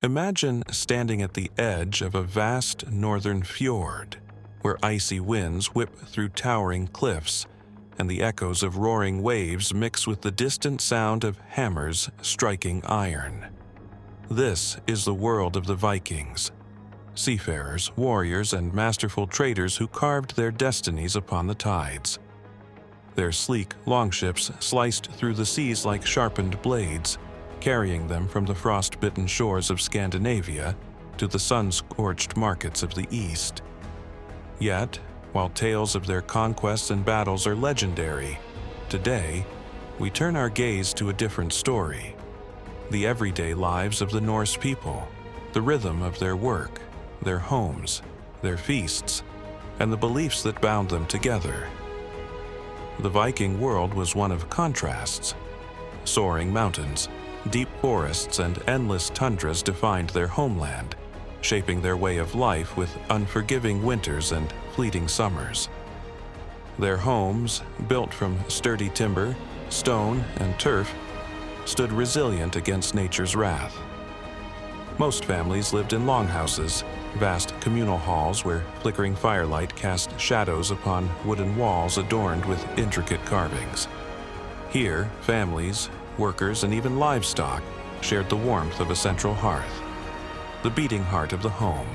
Imagine standing at the edge of a vast northern fjord, where icy winds whip through towering cliffs, and the echoes of roaring waves mix with the distant sound of hammers striking iron. This is the world of the Vikings, seafarers, warriors, and masterful traders who carved their destinies upon the tides. Their sleek longships sliced through the seas like sharpened blades, carrying them from the frost-bitten shores of Scandinavia to the sun-scorched markets of the East. Yet, while tales of their conquests and battles are legendary, today we turn our gaze to a different story: the everyday lives of the Norse people, the rhythm of their work, their homes, their feasts, and the beliefs that bound them together. The Viking world was one of contrasts. Soaring mountains, deep forests, and endless tundras defined their homeland, shaping their way of life with unforgiving winters and fleeting summers. Their homes, built from sturdy timber, stone, and turf, stood resilient against nature's wrath. Most families lived in longhouses, vast communal halls where flickering firelight cast shadows upon wooden walls adorned with intricate carvings. Here, families, workers, and even livestock shared the warmth of a central hearth, the beating heart of the home.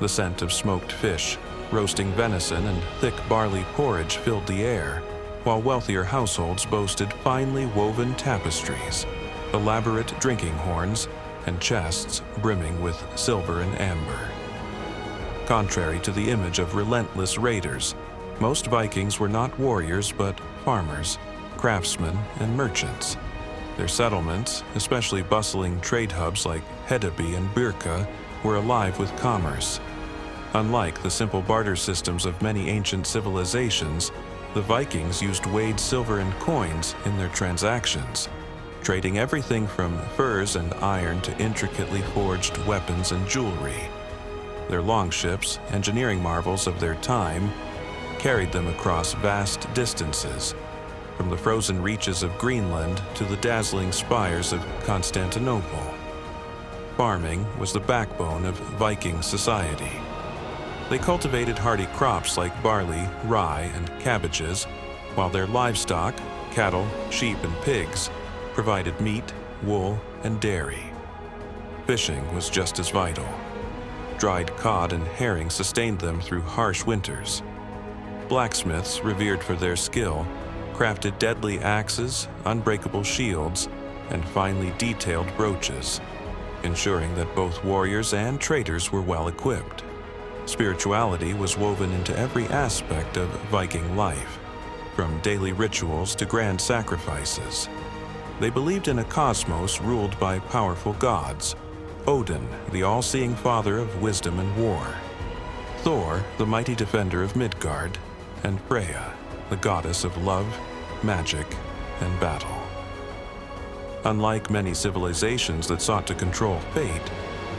The scent of smoked fish, roasting venison, and thick barley porridge filled the air, while wealthier households boasted finely woven tapestries, elaborate drinking horns, and chests brimming with silver and amber. Contrary to the image of relentless raiders, most Vikings were not warriors but farmers, craftsmen, and merchants. Their settlements, especially bustling trade hubs like Hedeby and Birka, were alive with commerce. Unlike the simple barter systems of many ancient civilizations, the Vikings used weighed silver and coins in their transactions, trading everything from furs and iron to intricately forged weapons and jewelry. Their longships, engineering marvels of their time, carried them across vast distances, from the frozen reaches of Greenland to the dazzling spires of Constantinople. Farming was the backbone of Viking society. They cultivated hardy crops like barley, rye, and cabbages, while their livestock, cattle, sheep, and pigs, provided meat, wool, and dairy. Fishing was just as vital. Dried cod and herring sustained them through harsh winters. Blacksmiths, revered for their skill, crafted deadly axes, unbreakable shields, and finely detailed brooches, ensuring that both warriors and traders were well equipped. Spirituality was woven into every aspect of Viking life, from daily rituals to grand sacrifices. They believed in a cosmos ruled by powerful gods: Odin, the all-seeing father of wisdom and war; Thor, the mighty defender of Midgard; and Freya, the goddess of love, magic, and battle. Unlike many civilizations that sought to control fate,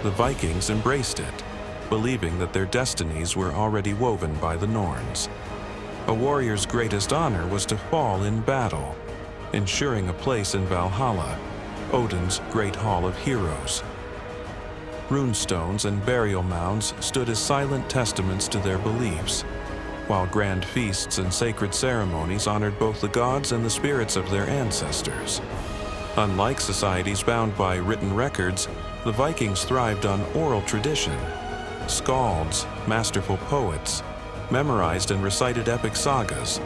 the Vikings embraced it, believing that their destinies were already woven by the Norns. A warrior's greatest honor was to fall in battle, ensuring a place in Valhalla, Odin's great hall of heroes. Runestones and burial mounds stood as silent testaments to their beliefs, while grand feasts and sacred ceremonies honored both the gods and the spirits of their ancestors. Unlike societies bound by written records, the Vikings thrived on oral tradition. Skalds, masterful poets, memorized and recited epic sagas,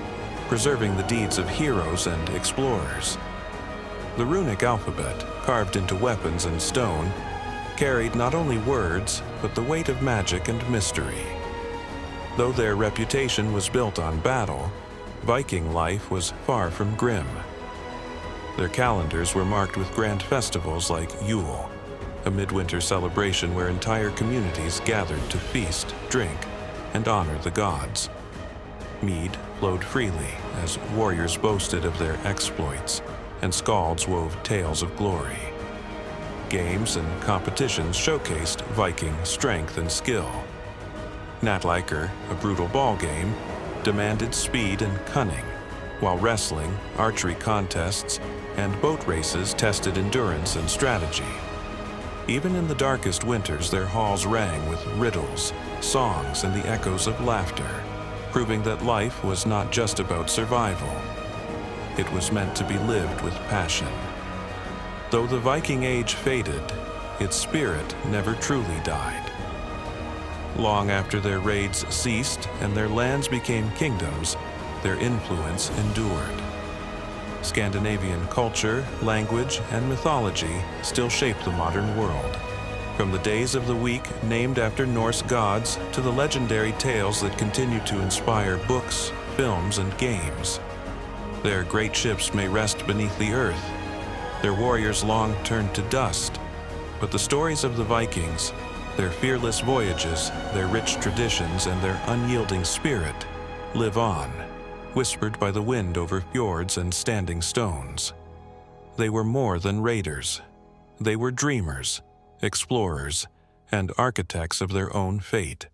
preserving the deeds of heroes and explorers. The runic alphabet, carved into weapons and stone, carried not only words, but the weight of magic and mystery. Though their reputation was built on battle, Viking life was far from grim. Their calendars were marked with grand festivals like Yule, a midwinter celebration where entire communities gathered to feast, drink, and honor the gods. Mead flowed freely as warriors boasted of their exploits, and skalds wove tales of glory. Games and competitions showcased Viking strength and skill. Natliker, a brutal ball game, demanded speed and cunning, while wrestling, archery contests, and boat races tested endurance and strategy. Even in the darkest winters, their halls rang with riddles, songs, and the echoes of laughter, proving that life was not just about survival. It was meant to be lived with passion. Though the Viking Age faded, its spirit never truly died. Long after their raids ceased and their lands became kingdoms, their influence endured. Scandinavian culture, language, and mythology still shape the modern world. From the days of the week named after Norse gods to the legendary tales that continue to inspire books, films, and games. Their great ships may rest beneath the earth, their warriors long turned to dust, but the stories of the Vikings, their fearless voyages, their rich traditions, and their unyielding spirit live on, whispered by the wind over fjords and standing stones. They were more than raiders. They were dreamers, explorers, and architects of their own fate.